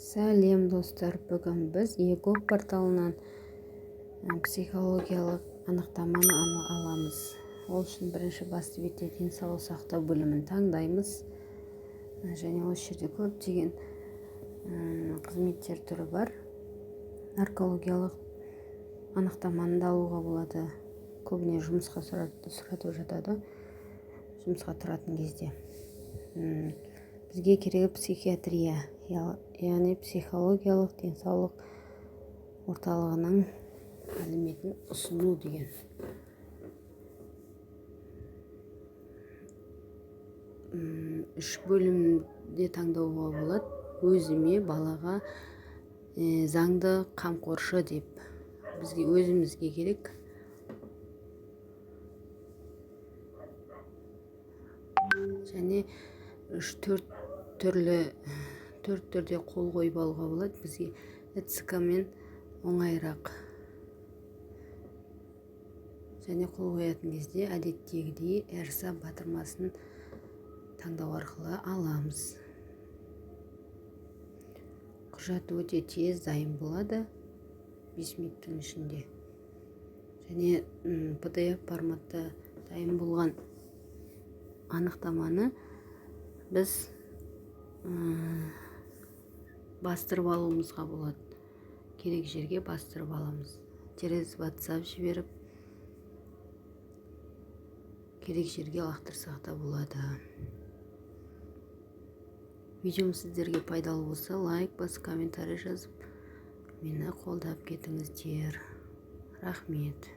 Сәлем достар, бүгін біз ego порталынан психологиялық анықтаманы аламыз. Ол үшін бірінші басты бетте денсаулық сақтау бөлімін таңдаймыз. Және осы жерде көптеген қызметтер түрі бар. Наркологиялық анықтаманы да алуға болады. Көбіне жұмысқа сұратып жатады, жұмысқа тұратын кезде. Бізге керегі психиатрия, яғни психологиялық денсаулық орталығының мәліметін ұсыну деген. Үш бөлімде таңдауға болады. Өзіме, балаға, заңды қамқоршы деп. Бізге өзімізге керек. Және төрт түрде қол қойып алуға болады. Бізге ЭЦК-мен оңайырақ. Және қол қоятын кезде әдеттегідей РСА батырмасын таңдау арқылы аламыз. Құжат өте тез дайын болады, 5 минуттың ішінде. Және PDF форматта дайын болған анықтаманы біз бастырып алуымызға болады. Керек жерге бастырып аламыз. Через WhatsApp жіберіп, керек жерге лақтырсақ та болады. Видеом сіздерге пайдалы болса, лайк басып, комментарий жазып, мені қолдап кетіңіздер. Рахмет.